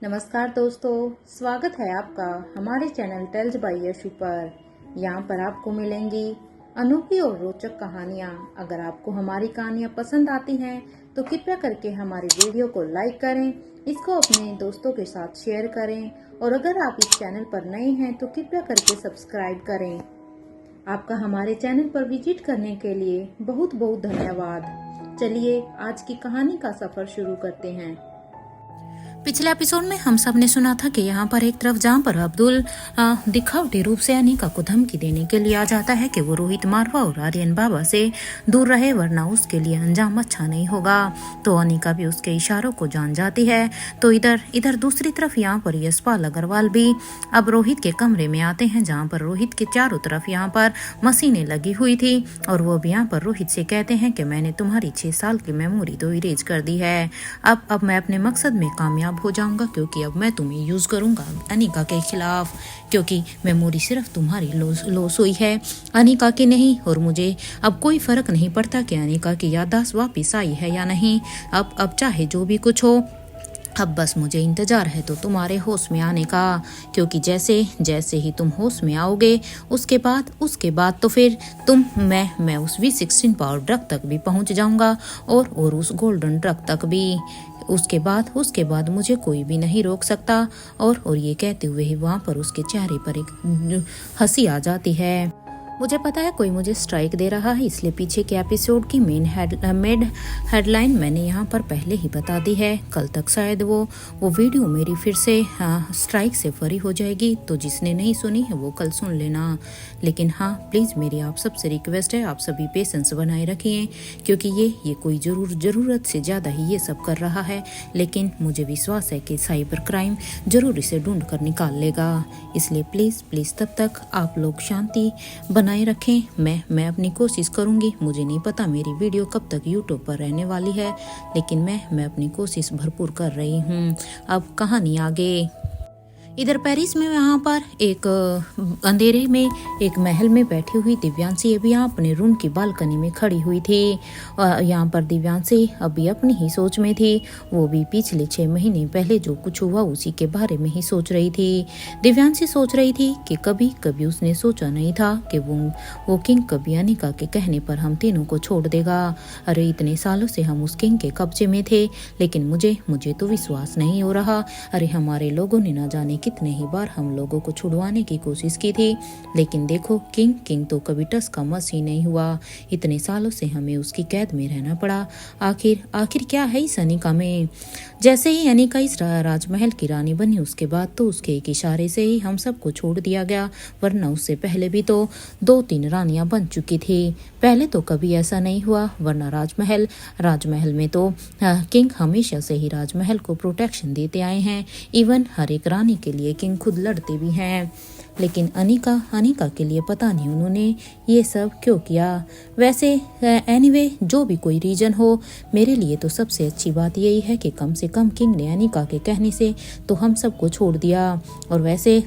नमस्कार दोस्तों, स्वागत है आपका हमारे चैनल टेल्स बाय यशु पर। यहाँ पर आपको मिलेंगी अनोखी और रोचक कहानियाँ। अगर आपको हमारी कहानियाँ पसंद आती हैं तो कृपया करके हमारी वीडियो को लाइक करें, इसको अपने दोस्तों के साथ शेयर करें और अगर आप इस चैनल पर नए हैं तो कृपया करके सब्सक्राइब करें। आपका हमारे चैनल पर विजिट करने के लिए बहुत बहुत धन्यवाद। चलिए आज की कहानी का सफर शुरू करते हैं। पिछले एपिसोड में हम सब ने सुना था कि यहाँ पर एक तरफ जहाँ पर अब्दुल दिखावटी रूप से अनिका को धमकी देने के लिए आ जाता है कि वो रोहित मारवा और आर्यन बाबा से दूर रहे वरना उसके लिए अंजाम अच्छा नहीं होगा। तो अनिका भी उसके इशारों को जान जाती है। तो इधर दूसरी तरफ यहाँ पर यशपाल अग्रवाल भी अब रोहित के कमरे में आते हैं, जहाँ पर रोहित के चारों तरफ यहाँ पर मशीनें लगी हुई थी और वो भी यहाँ पर रोहित से कहते हैं कि मैंने तुम्हारी 6 साल की मेमोरी तो इरेज कर दी है। अब मैं अपने मकसद में कामयाब हो जाऊंगा, क्योंकि अब मैं तुम्हें यूज करूंगा अनिका के खिलाफ, क्योंकि मेमोरी सिर्फ तुम्हारी लॉस हुई है, अनिका की नहीं। और मुझे अब कोई फर्क नहीं पड़ता कि अनिका की याददाश्त वापिस आई है या नहीं। अब चाहे जो भी कुछ हो, अब बस मुझे इंतजार है तो तुम्हारे होश में आने का, क्योंकि जैसे जैसे ही तुम होश में आओगे उसके बाद तो फिर मैं उस V16 पावर ड्रग तक भी पहुंच जाऊंगा और उस गोल्डन ड्रग तक भी। उसके बाद मुझे कोई भी नहीं रोक सकता। और ये कहते हुए ही वहाँ पर उसके चेहरे पर एक हंसी आ जाती है। मुझे पता है कोई मुझे स्ट्राइक दे रहा है, इसलिए पीछे के एपिसोड की मेन हेडलाइन मैंने यहाँ पर पहले ही बता दी है। कल तक शायद वो वीडियो मेरी फिर से स्ट्राइक से फ्री हो जाएगी, तो जिसने नहीं सुनी है वो कल सुन लेना। लेकिन हाँ, प्लीज़ मेरी आप सबसे रिक्वेस्ट है, आप सभी पेशेंस बनाए रखिए, क्योंकि ये कोई ज़रूरत से ज़्यादा ही ये सब कर रहा है। लेकिन मुझे विश्वास है कि साइबर क्राइम जरूर इसे ढूंढ कर निकाल लेगा। इसलिए प्लीज़ तब तक आप लोग शांति बनाए रखें। मैं अपनी कोशिश करूंगी। मुझे नहीं पता मेरी वीडियो कब तक यूट्यूब पर रहने वाली है, लेकिन मैं अपनी कोशिश भरपूर कर रही हूँ। अब कहानी आगे। इधर पेरिस में यहाँ पर एक अंधेरे में एक महल में बैठी हुई दिव्यांशी अभी यहाँ अपने रूम की बालकनी में खड़ी हुई थी। यहाँ पर दिव्यांशी अभी अपनी ही सोच में थी। वो भी पिछले 6 महीने पहले जो कुछ हुआ उसी के बारे में ही सोच रही थी। दिव्यांशी सोच रही थी कि कभी उसने सोचा नहीं था कि वो किंग कभी अनिका के कहने पर हम तीनों को छोड़ देगा। अरे इतने सालों से हम उस किंग के कब्जे में थे, लेकिन मुझे तो विश्वास नहीं हो रहा। अरे हमारे लोगों ने ना जाने कितने ही बार हम लोगों को छुड़वाने की कोशिश की थी, लेकिन देखो किंग तो कभी टस का मस ही नहीं हुआ। इतने सालों से हमें उसकी कैद में रहना पड़ा। आखिर क्या है इस अनिका में? जैसे ही अनिका इस राजमहल की रानी बनी, उसके बाद तो उसके एक इशारे से ही हम सबको छोड़ दिया गया, वरना उससे पहले भी तो 2-3 रानियां बन चुकी थी। पहले तो कभी ऐसा नहीं हुआ, वरना राजमहल में तो किंग हमेशा से ही राजमहल को प्रोटेक्शन देते आए हैं। इवन हर एक रानी के लिए किंग खुद लड़ते भी हैं। लेकिन अनिका के लिए पता नहीं उन्होंने ये सब क्यों किया। वैसे एनीवे जो भी कोई रीजन हो, मेरे लिए तो सबसे अच्छी बात यही है कि कम से कम किंग ने अनिका के कहने से तो हम सबको छोड़ दिया। और वैसे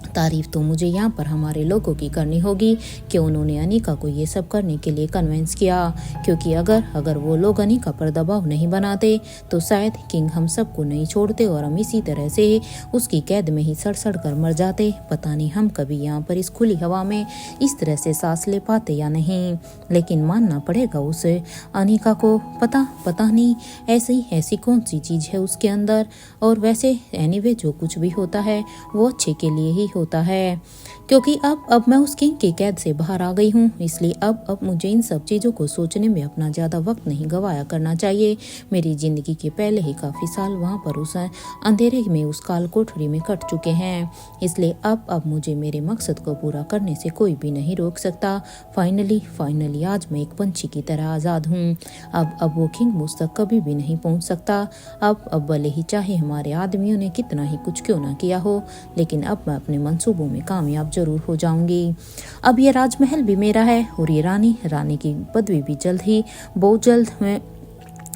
तारीफ तो मुझे यहाँ पर हमारे लोगों की करनी होगी कि उन्होंने अनिका को ये सब करने के लिए कन्विंस किया, क्योंकि अगर वो लोग अनिका पर दबाव नहीं बनाते तो शायद किंग हम सबको नहीं छोड़ते और हम इसी तरह से उसकी कैद में ही सड़ कर मर जाते। पता नहीं हम कभी यहाँ पर इस खुली हवा में इस तरह से सांस ले पाते या नहीं, लेकिन मानना पड़ेगा उसे अनिका को। पता नहीं ऐसी कौन सी चीज़ है उसके अंदर। और वैसे एनीवे जो कुछ भी होता है वो अच्छे के लिए ही होता है, क्योंकि अब मैं उस किंग की कैद से बाहर आ गई हूँ। इसलिए अब मुझे इन सब चीज़ों को सोचने में अपना ज़्यादा वक्त नहीं गवाया करना चाहिए। मेरी ज़िंदगी के पहले ही काफ़ी साल वहाँ पर उस अंधेरे में उस काल कोठरी में कट चुके हैं। इसलिए अब मुझे मेरे मकसद को पूरा करने से कोई भी नहीं रोक सकता। फाइनली आज मैं एक पंछी की तरह आज़ाद हूँ। अब वो किंग मुझ तक कभी भी नहीं पहुँच सकता। अब भले ही चाहे हमारे आदमियों ने कितना ही कुछ क्यों ना किया हो, लेकिन अब मैं अपने मंसूबों में कामयाब जरूर हो जाऊंगी। अब ये राजमहल भी मेरा है और ये रानी की पदवी भी बहुत जल्द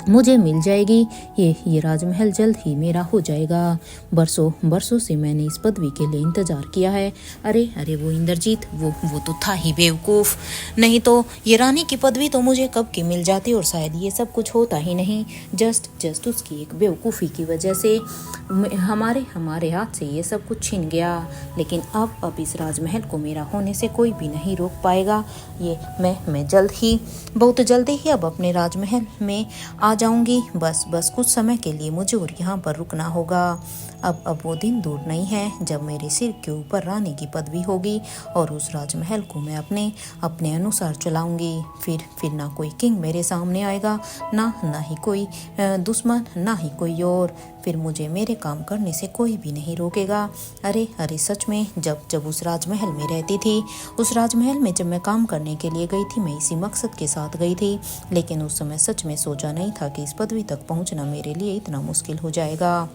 मुझे मिल जाएगी। ये राजमहल जल्द ही मेरा हो जाएगा। बरसों बरसों से मैंने इस पदवी के लिए इंतजार किया है। अरे अरे वो इंद्रजीत, वो तो था ही बेवकूफ़। नहीं तो ये रानी की पदवी तो मुझे कब की मिल जाती और शायद ये सब कुछ होता ही नहीं। जस्ट उसकी एक बेवकूफ़ी की वजह से हमारे हाथ से ये सब कुछ छिन गया। लेकिन अब इस राजमहल को मेरा होने से कोई भी नहीं रोक पाएगा। ये मैं बहुत जल्दी ही अब अपने राजमहल में आ जाऊंगी। बस कुछ समय के लिए मुझे और यहाँ पर रुकना होगा। अब वो दिन दूर नहीं है जब मेरे सिर के ऊपर रानी की पदवी होगी और उस राजमहल को मैं अपने अनुसार चलाऊंगी। फिर ना कोई किंग मेरे सामने आएगा, ना ही कोई दुश्मन, ना ही कोई और। फिर मुझे मेरे काम करने से कोई भी नहीं रोकेगा। अरे सच में जब उस राजमहल में रहती थी, उस राजमहल में जब मैं काम करने के लिए गई थी, मैं इसी मकसद के साथ गई थी। लेकिन उस समय सच में सोचा नहीं था कि इस पदवी तक पहुंचना मेरे लिए इतना मुश्किल हो जाएगा।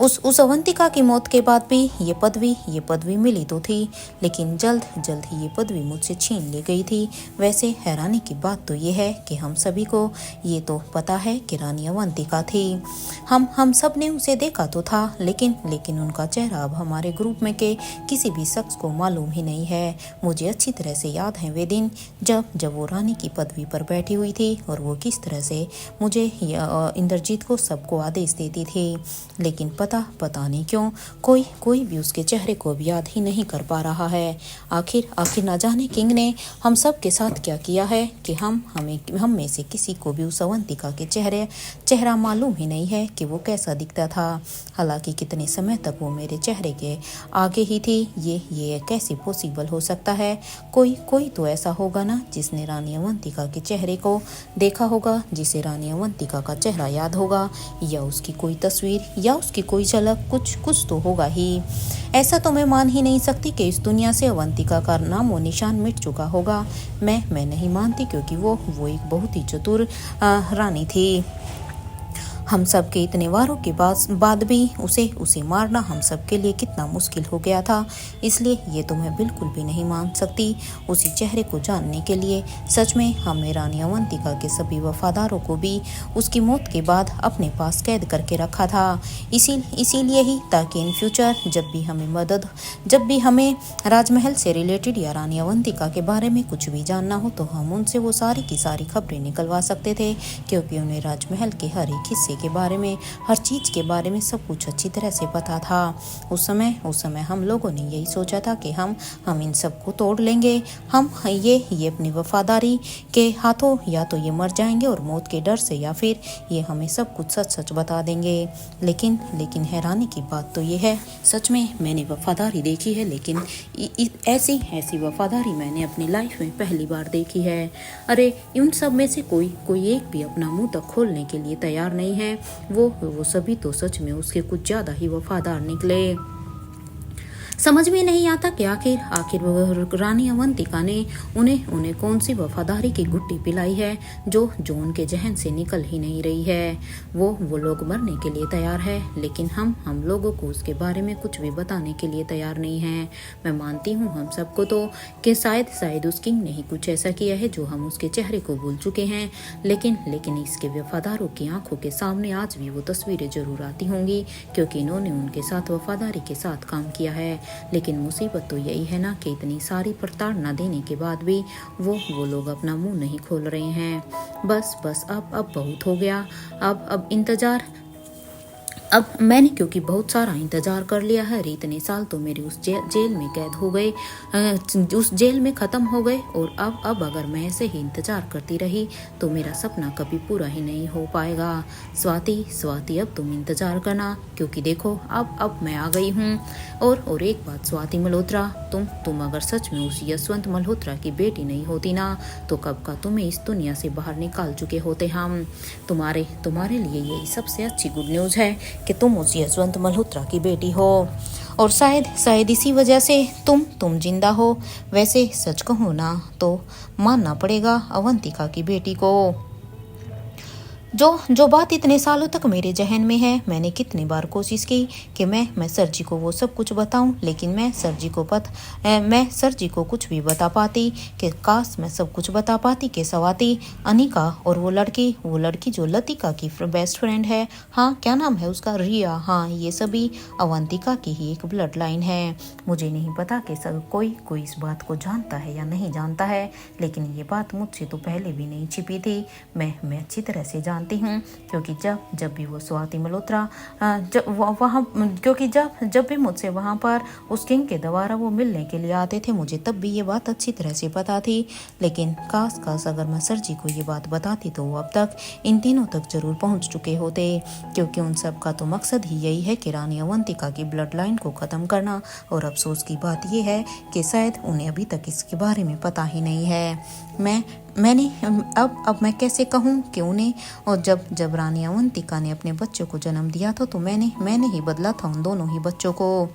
उस अवंतिका की मौत के बाद भी ये पदवी मिली तो थी, लेकिन जल्द ही ये पदवी मुझसे छीन ली गई थी। वैसे हैरानी की बात तो ये है कि हम सभी को ये तो पता है कि रानी अवंतिका थी। हम सब ने उसे देखा तो था, लेकिन उनका चेहरा अब हमारे ग्रुप में के किसी भी शख्स को मालूम ही नहीं है। मुझे अच्छी तरह से याद है वे दिन जब वो रानी की पदवी पर बैठी हुई थी और वो किस तरह से मुझे इंद्रजीत को सबको आदेश देती थी। लेकिन पता नहीं क्यों कोई भी उसके चेहरे को अब याद ही नहीं कर पा रहा है। आखिर ना जाने किंग ने हम सब के साथ क्या किया है कि हम में से किसी को भी उस अवंतिका के चेहरा मालूम ही नहीं है कि वो कैसा दिखता था। हालांकि कितने समय तक वो मेरे चेहरे के आगे ही थी। ये कैसे पॉसिबल हो सकता है? कोई तो ऐसा होगा ना जिसने रानी अवंतिका के चेहरे को देखा होगा, जिसे रानी अवंतिका का चेहरा याद होगा, या उसकी कोई तस्वीर या उसकी कोई झलक, कुछ तो होगा ही। ऐसा तो मैं मान ही नहीं सकती कि इस दुनिया से अवंतिका का नाम वो निशान मिट चुका होगा। मैं नहीं मानती, क्योंकि वो एक बहुत ही चतुर रानी थी। हम सब के इतने वारों के बाद भी उसे मारना हम सब के लिए कितना मुश्किल हो गया था। इसलिए ये तो मैं बिल्कुल भी नहीं मान सकती। उसी चेहरे को जानने के लिए सच में हमने रानी अवंतिका के सभी वफादारों को भी उसकी मौत के बाद अपने पास कैद करके रखा था। इसीलिए ही, ताकि इन फ्यूचर जब भी हमें राजमहल से रिलेटेड या रानी अवंतिका के बारे में कुछ भी जानना हो, तो हम उनसे वो सारी की सारी खबरें निकलवा सकते थे, क्योंकि उन्हें राजमहल के हर एक हिस्से के बारे में, हर चीज के बारे में सब कुछ अच्छी तरह से पता था। उस समय हम लोगों ने यही सोचा था कि हम इन सब को तोड़ लेंगे। हम ये अपनी वफादारी के हाथों या तो ये मर जाएंगे और मौत के डर से, या फिर ये हमें सब कुछ सच बता देंगे। लेकिन हैरानी की बात तो ये है, सच में मैंने वफादारी देखी है, लेकिन ऐसी वफादारी मैंने अपनी लाइफ में पहली बार देखी है। अरे इन सब में से कोई एक भी अपना मुंह तक खोलने के लिए तैयार नहीं है। वो सभी तो सच में उसके कुछ ज्यादा ही वफादार निकले। समझ में नहीं आता कि आखिर वो रानी अवंतिका ने उन्हें कौन सी वफादारी की गुट्टी पिलाई है जो उनके जहन से निकल ही नहीं रही है। वो लोग मरने के लिए तैयार है, लेकिन हम लोगों को उसके बारे में कुछ भी बताने के लिए तैयार नहीं है। मैं मानती हूँ हम सबको तो कि शायद उस किंग ने ही कुछ ऐसा किया है जो हम उसके चेहरे को भूल चुके हैं, लेकिन इसके वफादारों की आंखों के सामने आज भी वो तस्वीरें जरूर आती होंगी, क्योंकि इन्होंने उनके साथ वफादारी के साथ काम किया है। लेकिन मुसीबत तो यही है ना कि इतनी सारी प्रताड़ना देने के बाद भी वो लोग अपना मुंह नहीं खोल रहे हैं। बस अब बहुत हो गया। अब इंतजार, अब मैंने क्योंकि बहुत सारा इंतजार कर लिया है। इतने साल तो मेरे उस जेल में कैद हो गए, उस जेल में ख़त्म हो गए, और अब अगर मैं ऐसे ही इंतजार करती रही तो मेरा सपना कभी पूरा ही नहीं हो पाएगा। स्वाति अब तुम इंतजार करना, क्योंकि देखो अब मैं आ गई हूँ। और एक बात स्वाति मल्होत्रा, तुम अगर सच में उस यशवंत मल्होत्रा की बेटी नहीं होती ना, तो कब का तुम्हें इस दुनिया से बाहर निकाल चुके होते हम। तुम्हारे लिए यही सबसे अच्छी गुड न्यूज़ है कि तुम उस यशवंत मल्होत्रा की बेटी हो, और शायद इसी वजह से तुम जिंदा हो। वैसे सच कहूँ ना तो मानना पड़ेगा अवंतिका की बेटी को। जो बात इतने सालों तक मेरे जहन में है। मैंने कितनी बार कोशिश की कि मैं सर जी को वो सब कुछ बताऊं, लेकिन मैं सर जी को कुछ भी बता पाती, कि काश मैं सब कुछ बता पाती कि स्वाति, अनिका और वो लड़की जो लतिका की बेस्ट फ्रेंड है, हाँ क्या नाम है उसका, रिया, हाँ ये सभी अवंतिका की ही एक ब्लड लाइन है। मुझे नहीं पता कि सब कोई इस बात को जानता है या नहीं जानता है, लेकिन ये बात मुझसे तो पहले भी नहीं छिपी थी। मैं अच्छी तरह से जानती हूँ, क्योंकि जब भी वो स्वाति मल्होत्रा जब भी मुझसे वहाँ पर उस किंग के द्वारा वो मिलने के लिए आते थे, मुझे तब भी ये बात अच्छी तरह से पता थी। लेकिन काश अगर मैं सर जी को ये बात बताती तो वो अब तक इन तीनों तक जरूर पहुँच चुके होते, क्योंकि उन सब का तो मकसद ही यही है कि रानी अवंतिका की ब्लड लाइन को ख़त्म करना। और अफसोस की बात यह है कि शायद उन्हें अभी तक इसके बारे में पता ही नहीं है। मैंने अब मैं कैसे कहूँ कि उन्हें, और जब रानी अवंतिका ने अपने बच्चों को जन्म दिया था तो मैंने ही बदला था उन दोनों ही बच्चों को,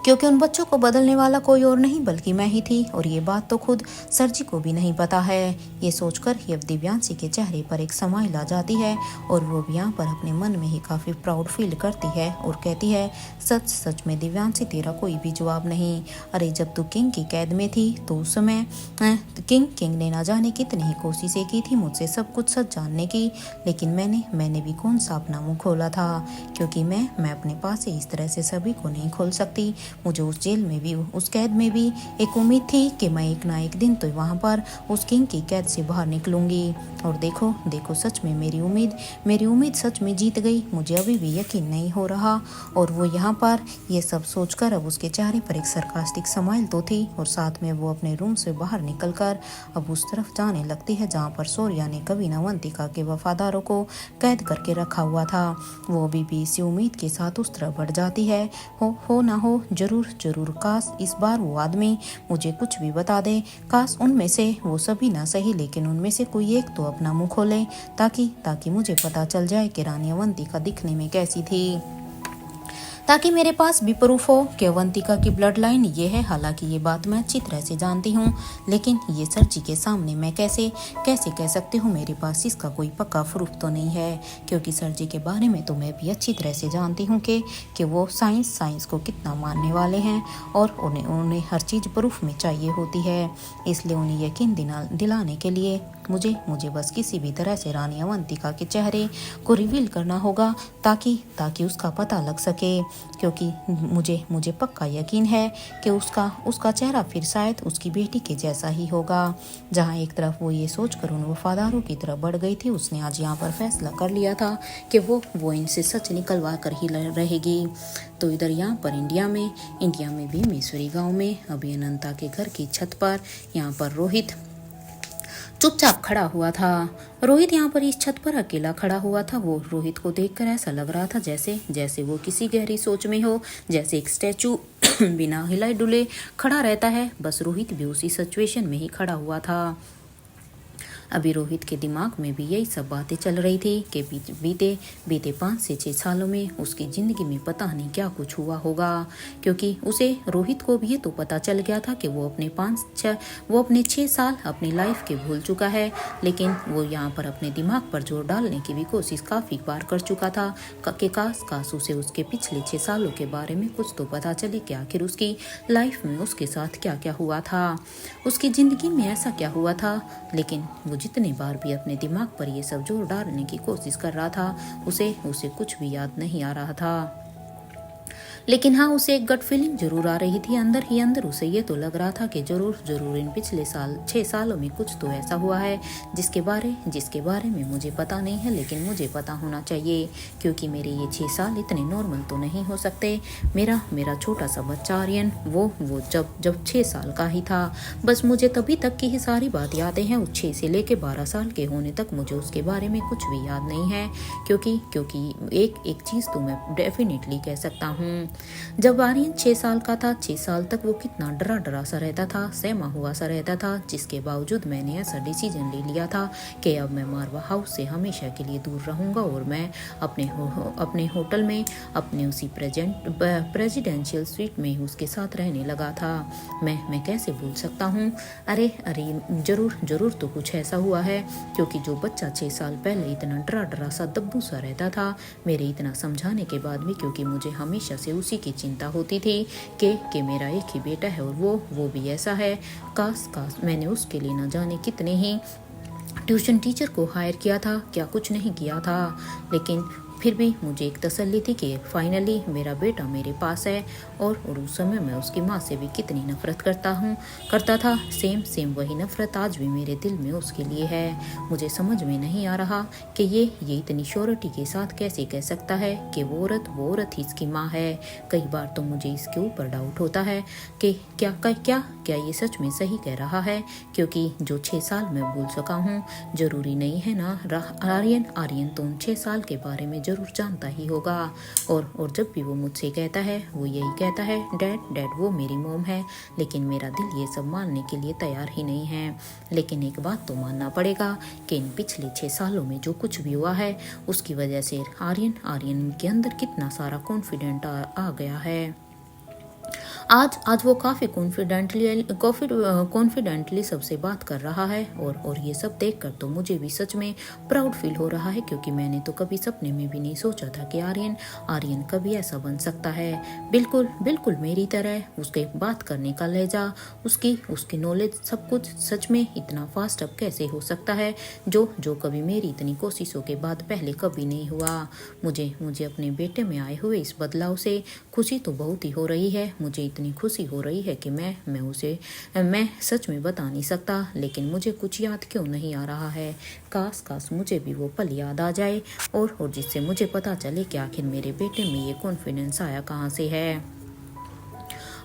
क्योंकि उन बच्चों को बदलने वाला कोई और नहीं बल्कि मैं ही थी। और ये बात तो खुद सर जी को भी नहीं पता है। ये सोचकर ही अब दिव्यांशी के चेहरे पर एक स्माइल आ जाती है, और वो भी यहाँ पर अपने मन में ही काफ़ी प्राउड फील करती है और कहती है, सच में दिव्यांशी तेरा कोई भी जवाब नहीं। अरे जब तू किंग की कैद में थी तो उस समय किंग ने ना जाने कितनी ही कोशिशें की थी मुझसे सब कुछ सच जानने की, लेकिन मैंने भी कौन सा अपना मुँह खोला था, क्योंकि मैं अपने पास से इस तरह से सभी को नहीं खोल सकती। मुझे उस जेल में भी, उस कैद में भी एक उम्मीद थी कि मैं एक ना एक दिन तो वहाँ पर उस किंग की कैद से बाहर निकलूंगी। और देखो सच में मेरी उम्मीद सच में जीत गई। मुझे अभी भी यकीन नहीं हो रहा। और वो यहाँ पर ये सब सोचकर अब उसके चेहरे पर एक सरकास्टिक स्माइल तो थी, और साथ में वो अपने रूम से बाहर निकलकर अब उस तरफ जाने लगती है जहाँ पर शौर्या ने कभी अवंतिका के वफादारों को कैद करके रखा हुआ था। वो अभी भी इसी उम्मीद के साथ उस तरफ बढ़ जाती है, हो ना हो जरूर काश इस बार वो आदमी मुझे कुछ भी बता दे। काश उनमें से वो सभी ना सही, लेकिन उनमें से कोई एक तो अपना मुंह खोले, ताकि मुझे पता चल जाए कि रानी अवंतिका दिखने में कैसी थी, ताकि मेरे पास भी प्रूफ हो कि अवंतिका की ब्लड लाइन ये है। हालांकि ये बात मैं अच्छी तरह से जानती हूँ, लेकिन ये सर जी के सामने मैं कैसे कह सकती हूँ, मेरे पास इसका कोई पक्का प्रूफ तो नहीं है, क्योंकि सर जी के बारे में तो मैं भी अच्छी तरह से जानती हूँ कि वो साइंस को कितना मानने वाले हैं, और उन्हें हर चीज़ प्रूफ में चाहिए होती है। इसलिए उन्हें यकीन दिलाने के लिए मुझे बस किसी भी तरह से रानी अवंतिका के चेहरे को रिवील करना होगा, ताकि उसका पता लग सके, क्योंकि मुझे पक्का यकीन है कि उसका चेहरा फिर शायद उसकी बेटी के जैसा ही होगा। जहाँ एक तरफ वो ये सोचकर उन वफादारों की तरफ बढ़ गई थी, उसने आज यहाँ पर फैसला कर लिया था कि वो इनसे सच निकलवा कर ही रहेगी। तो इधर यहाँ पर इंडिया में भी मेसुरी गांव में अभी अनंता के घर की छत पर यहाँ पर रोहित चुपचाप खड़ा हुआ था। रोहित यहाँ पर इस छत पर अकेला खड़ा हुआ था। वो रोहित को देखकर ऐसा लग रहा था जैसे वो किसी गहरी सोच में हो, जैसे एक स्टैचू बिना हिलाए डुले खड़ा रहता है। बस रोहित भी उसी सिचुएशन में ही खड़ा हुआ था। अभी रोहित के दिमाग में भी यही सब बातें चल रही थी कि बीते 5 से 6 सालों में उसकी ज़िंदगी में पता नहीं क्या कुछ हुआ होगा, क्योंकि रोहित को भी ये तो पता चल गया था कि वो अपने 6 साल अपनी लाइफ के भूल चुका है। लेकिन वो यहाँ पर अपने दिमाग पर जोर डालने की भी कोशिश काफ़ी बार कर चुका था कि काश उसे उसके पिछले 6 सालों के बारे में कुछ तो पता चले कि आखिर उसकी लाइफ में उसके साथ क्या क्या हुआ था, उसकी ज़िंदगी में ऐसा क्या हुआ था। लेकिन वो जितने बार भी अपने दिमाग पर ये सब जोर डालने की कोशिश कर रहा था, उसे कुछ भी याद नहीं आ रहा था। लेकिन हाँ, उसे एक गट फीलिंग जरूर आ रही थी। अंदर ही अंदर उसे ये तो लग रहा था कि जरूर इन पिछले 6 सालों में कुछ तो ऐसा हुआ है जिसके बारे में मुझे पता नहीं है, लेकिन मुझे पता होना चाहिए, क्योंकि मेरे ये 6 साल इतने नॉर्मल तो नहीं हो सकते। मेरा छोटा सा बच्चा आर्यन वो जब 6 साल का ही था, बस मुझे तभी तक की ही सारी बात यादें हैं। उस 6 से लेके 12 साल के होने तक मुझे उसके बारे में कुछ भी याद नहीं है, क्योंकि एक चीज़ तो मैं डेफिनेटली कह सकता हूँ जब आर्यन 6 साल का था, 6 साल तक वो कितना डरा डरा सा रहता था, सहमा हुआ सा रहता था, जिसके बावजूद मैंने ऐसा डिसीजन ले लिया था कि अब मैं मारवा हाउस से हमेशा के लिए दूर रहूँगा और मैं अपने होटल में, अपने उसी प्रेजिडेंशियल स्वीट में उसके साथ रहने लगा था। मैं कैसे भूल सकता हूँ। अरे जरूर तो कुछ ऐसा हुआ है, क्योंकि जो बच्चा 6 साल पहले इतना डरा डरा सा दब्बू सा रहता था, मेरे इतना समझाने के बाद भी, क्योंकि मुझे हमेशा से उसी की चिंता होती थी कि मेरा एक ही बेटा है और वो भी ऐसा है। काश मैंने उसके लिए न जाने कितने ही ट्यूशन टीचर को हायर किया था, क्या कुछ नहीं किया था, लेकिन फिर भी मुझे एक तसल्ली थी कि फाइनली मेरा बेटा मेरे पास है। और उस समय मैं उसकी माँ से भी कितनी नफरत करता था। सेम वही नफरत आज भी मेरे दिल में उसके लिए है। मुझे समझ में नहीं आ रहा कि ये इतनी श्योरिटी के साथ कैसे कह सकता है कि वो औरत ही इसकी माँ है। कई बार तो मुझे इसके ऊपर डाउट होता है कि क्या ये सच में सही कह रहा है, क्योंकि जो 6 साल में भूल सका हूँ, जरूरी नहीं है ना आर्यन तो उन 6 साल के बारे में जरूर जानता ही होगा। और जब भी वो मुझसे कहता है, वो यही कहता है, डैड वो मेरी मॉम है, लेकिन मेरा दिल ये सब मानने के लिए तैयार ही नहीं है। लेकिन एक बात तो मानना पड़ेगा कि इन पिछले 6 सालों में जो कुछ भी हुआ है, उसकी वजह से आर्यन के अंदर कितना सारा कॉन्फिडेंट आ गया है। आज वो काफ़ी कॉन्फिडेंटली सबसे बात कर रहा है और ये सब देखकर तो मुझे भी सच में प्राउड फील हो रहा है, क्योंकि मैंने तो कभी सपने में भी नहीं सोचा था कि आर्यन कभी ऐसा बन सकता है। बिल्कुल मेरी तरह। उसके बात करने का लहजा, उसकी नॉलेज, सब कुछ सच में इतना फास्ट अब कैसे हो सकता है, जो कभी मेरी इतनी कोशिशों के बाद पहले कभी नहीं हुआ। मुझे अपने बेटे में आए हुए इस बदलाव से खुशी तो बहुत ही हो रही है। मुझे इतनी खुशी हो रही है कि मैं सच में बता नहीं सकता, लेकिन मुझे कुछ याद क्यों नहीं आ रहा है। काश मुझे भी वो पल याद आ जाए और जिससे मुझे पता चले कि आखिर मेरे बेटे में ये कॉन्फिडेंस आया कहाँ से है।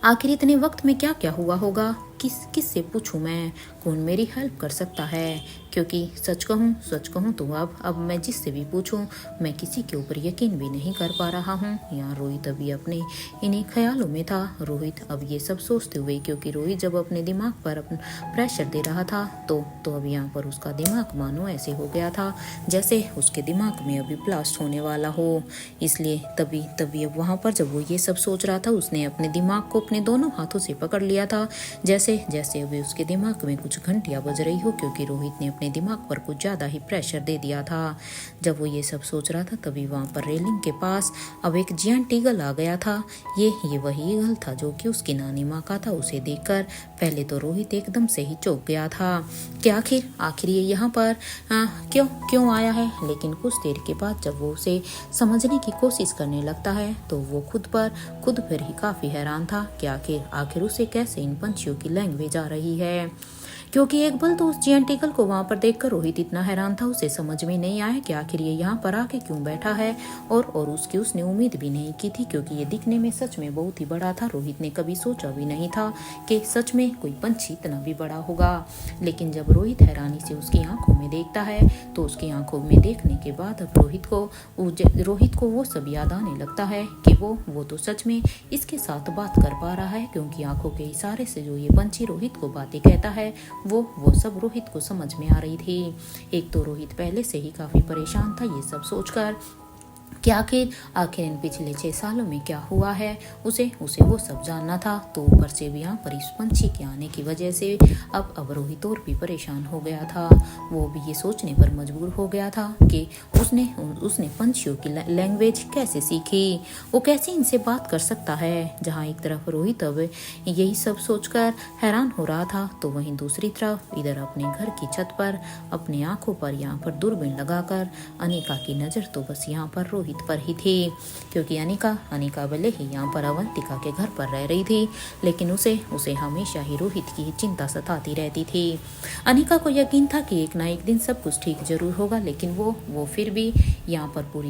आखिर इतने वक्त में क्या हुआ होगा, किस से पूछूं मैं, कौन मेरी हेल्प कर सकता है, क्योंकि सच कहूँ तो अब मैं जिससे भी पूछूं, मैं किसी के ऊपर यकीन भी नहीं कर पा रहा हूँ। यहाँ रोहित अभी अपने इन्हीं ख्यालों में था। रोहित अब ये सब सोचते हुए, क्योंकि रोहित जब अपने दिमाग पर प्रेशर दे रहा था तो अब यहाँ पर उसका दिमाग मानो ऐसे हो गया था जैसे उसके दिमाग में अभी ब्लास्ट होने वाला हो। इसलिए तभी अब वहाँ पर जब वो ये सब सोच रहा था, उसने अपने दिमाग को अपने दोनों हाथों से पकड़ लिया था, जैसे अभी उसके दिमाग में कुछ घंटियां बज रही हो, क्योंकि रोहित ने अपने दिमाग पर कुछ ज़्यादा ही प्रेशर दे दिया था। जब वो ये सब सोच रहा था, तभी वहाँ पर रेलिंग के पास अब एक जियांट ईगल आ गया था। ये वही ईगल था जो कि उसकी नानी माँ का था। उसे देखकर पहले तो रोहित एकदम से ही चौंक गया था कि आखिर ये यहाँ पर क्यों आया है। लेकिन कुछ देर के बाद जब वो उसे समझने की कोशिश करने लगता है, तो वो खुद पर ही काफ़ी हैरान था कि आखिर उसे कैसे इन पंछियों की लैंग्वेज आ रही है। क्योंकि एक पल तो उस जियांट ईगल को वहां पर देखकर रोहित इतना हैरान था, उसे समझ में नहीं आया कि आखिर ये यहाँ पर आके क्यों बैठा है। और उसने उम्मीद भी नहीं की थी, क्योंकि ये दिखने में सच में बहुत ही बड़ा था। रोहित ने कभी सोचा भी नहीं था कि सच में कोई पंछी इतना भी बड़ा होगा। लेकिन जब रोहित हैरानी से उसकी आंखों में देखता है, तो उसकी आंखों में देखने के बाद अब रोहित को वो सब याद आने लगता है कि वो तो सच में इसके साथ बात कर पा रहा है, क्योंकि आंखों के इशारे से जो ये पंछी रोहित को बातें कहता है, वो सब रोहित को समझ में आ रही थी। एक तो रोहित पहले से ही काफी परेशान था ये सब सोचकर कि आखिर इन पिछले 6 सालों में क्या हुआ है, उसे वो सब जानना था। तो ऊपर से भी यहाँ पर इस पंछी के आने की वजह से अब रोहित और भी परेशान हो गया था। वो भी ये सोचने पर मजबूर हो गया था कि उसने पंछियों की लैंग्वेज कैसे सीखी, वो कैसे इनसे बात कर सकता है। जहाँ एक तरफ रोहित अब यही सब सोचकर हैरान हो रहा था, तो वहीं दूसरी तरफ इधर अपने घर की छत पर अपनी आंखों पर यहाँ पर दूरबीन लगाकर अनिका की नज़र तो बस यहाँ पर रोहित पर ही थी। क्योंकि अनिका भले ही यहाँ पर अवंतिका के घर पर रह रही थी, लेकिन उसे हमेशा ही रोहित की चिंता सताती रहती थी। अनिका को यकीन था कि एक ना एक दिन सब कुछ ठीक जरूर होगा, लेकिन वो फिर भी यहाँ पर पूरी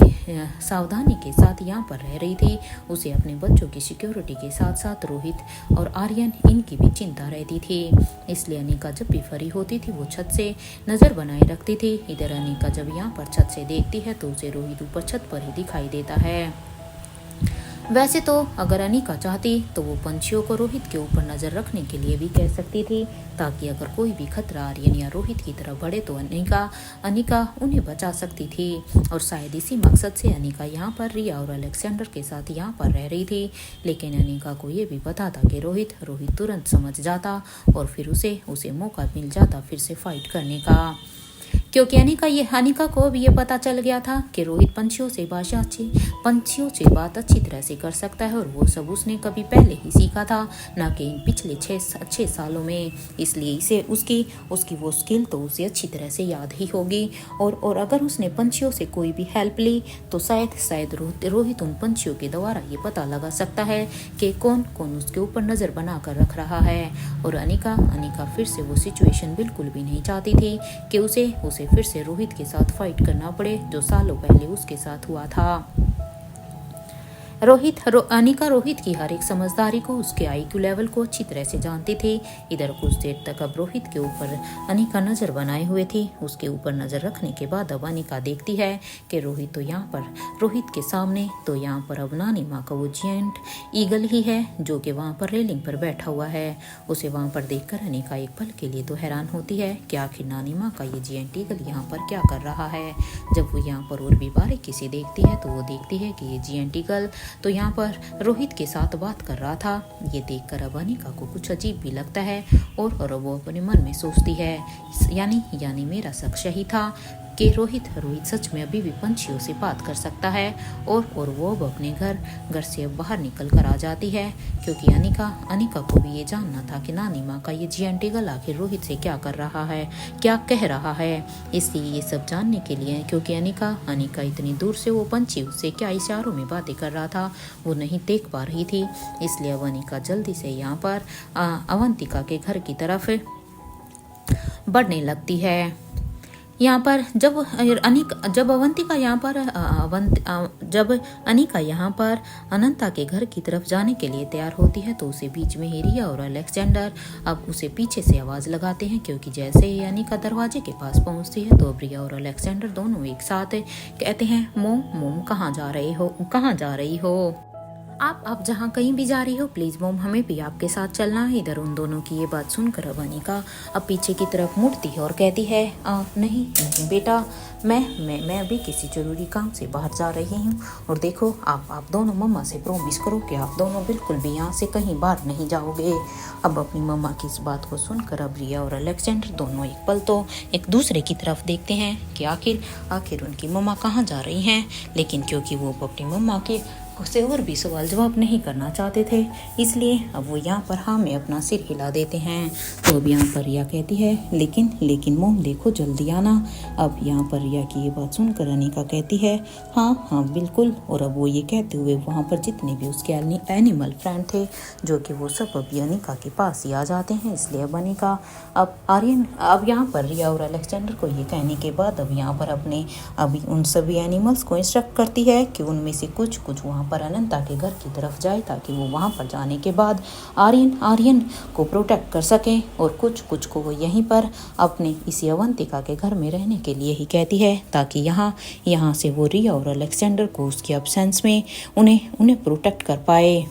सावधानी के साथ यहाँ पर रह रही थी। उसे अपने बच्चों की सिक्योरिटी के साथ साथ रोहित और आर्यन इनकी भी चिंता रहती थी। इसलिए अनिका जब भी फ्री होती थी, वो छत से नज़र बनाए रखती थी। इधर अनिका जब यहाँ पर छत से देखती है, तो उसे रोहित ऊपर छत पर ही दिखाई देता है। वैसे तो अगर अनिका चाहती तो वो पंछियों को रोहित के ऊपर नजर रखने के लिए भी कह सकती थी, ताकि अगर कोई भी खतरा आर्यन या रोहित की तरफ बढ़े तो अनिका उन्हें बचा सकती थी। और शायद इसी मकसद से अनिका यहाँ पर रिया और अलेक्जेंडर के साथ यहाँ पर रह रही थी। लेकिन अनिका को ये भी पता था कि रोहित तुरंत समझ जाता और फिर उसे मौका मिल जाता फिर से फाइट करने का, क्योंकि अनिका को अब ये पता चल गया था कि रोहित पंछियों से बात अच्छी तरह से कर सकता है, और वो सब उसने कभी पहले ही सीखा था, ना कि इन पिछले 6 सालों में। इसलिए इसे उसकी वो स्किल तो उसे अच्छी तरह से याद ही होगी। और अगर उसने पंछियों से कोई भी हेल्प ली तो शायद रोहित उन पंछियों के द्वारा ये पता लगा सकता है कि कौन उसके ऊपर नज़र बना कर रख रहा है। और अनिका फिर से वो सिचुएशन बिल्कुल भी नहीं चाहती थी कि उसे फिर से रोहित के साथ फाइट करना पड़े, जो सालों पहले उसके साथ हुआ था। अनिका रोहित की हर एक समझदारी को, उसके आईक्यू लेवल को अच्छी तरह से जानती थी। इधर कुछ देर तक अब रोहित के ऊपर अनिका नज़र बनाए हुए थी। उसके ऊपर नज़र रखने के बाद अब अनिका देखती है कि रोहित के सामने तो यहाँ पर अब नानी माँ का वो जिएंट ईगल ही है, जो कि वहाँ पर रेलिंग पर बैठा हुआ है। उसे वहाँ पर देखकर अनिका एक पल के लिए तो हैरान होती है कि आखिर नानी माँ का ये जिएंट ईगल यहाँ पर क्या कर रहा है। जब वो यहाँ पर और भी बारीकी से देखती है तो वो देखती है कि ये जिएंट ईगल तो यहाँ पर रोहित के साथ बात कर रहा था। ये देखकर अब अनिका को कुछ अजीब भी लगता है और वो अपने मन में सोचती है, यानी मेरा शक सही था कि रोहित सच में अभी भी पंछियों से बात कर सकता है। और वो अब अपने घर से अब बाहर निकल कर आ जाती है, क्योंकि अनिका को भी ये जानना था कि नानी माँ का ये जिएंट ईगल आखिर रोहित से क्या कर रहा है, क्या कह रहा है। इसलिए ये सब जानने के लिए, क्योंकि अनिका इतनी दूर से वो पंछी उससे क्या इशारों में बातें कर रहा था वो नहीं देख पा रही थी। इसलिए अब अनिका जल्दी से यहाँ पर अवंतिका के घर की तरफ बढ़ने लगती है। यहाँ पर जब अनिका यहाँ पर अनंता के घर की तरफ जाने के लिए तैयार होती है तो उसे बीच में ही रिया और अलेक्जेंडर अब उसे पीछे से आवाज़ लगाते हैं, क्योंकि जैसे ही अनिका दरवाजे के पास पहुँचती है तो अब रिया और अलेक्जेंडर दोनों एक साथ कहते हैं, मोम कहाँ जा रही हो। आप जहाँ कहीं भी जा रही हो प्लीज़ मोम, हमें भी आपके साथ चलना है। इधर उन दोनों की ये बात सुनकर अब अनिका अब पीछे की तरफ मुड़ती है और कहती है, नहीं बेटा, मैं अभी किसी ज़रूरी काम से बाहर जा रही हूँ। और देखो आप दोनों मम्मा से प्रॉमिस करो कि आप दोनों बिल्कुल भी यहाँ से कहीं बाहर नहीं जाओगे। अब अपनी मम्मा की इस बात को सुनकर अब रिया और अलेक्जेंडर दोनों एक पल तो एक दूसरे की तरफ देखते हैं कि आखिर उनकी मम्मा कहाँ जा रही हैं। लेकिन क्योंकि वो अपनी मम्मा के उसे और भी सवाल जवाब नहीं करना चाहते थे, इसलिए अब वो यहाँ पर हाँ में अपना सिर हिला देते हैं। तो अब यहाँ पर रिया कहती है, लेकिन मोम देखो जल्दी आना। अब यहाँ पर रिया की ये बात सुनकर अनिका कहती है, हाँ बिल्कुल। और अब वो ये कहते हुए वहाँ पर जितने भी उसके एनिमल फ्रेंड थे, जो कि वो सब अभी अनिका के पास ही आ जाते हैं। इसलिए अब अनिका अब यहाँ पर रिया और अलेक्जेंडर को ये कहने के बाद अब यहाँ पर अभी उन सभी एनिमल्स को इंस्ट्रक्ट करती है कि उनमें से कुछ वहाँ पर अनंता के घर की तरफ जाए, ताकि वो वहाँ पर जाने के बाद आर्यन को प्रोटेक्ट कर सकें, और कुछ को वो यहीं पर अपने इसी अवंतिका के घर में रहने के लिए ही कहती है, ताकि यहाँ से वो रिया और अलेक्जेंडर को उसके एब्सेंस में उन्हें प्रोटेक्ट कर पाए।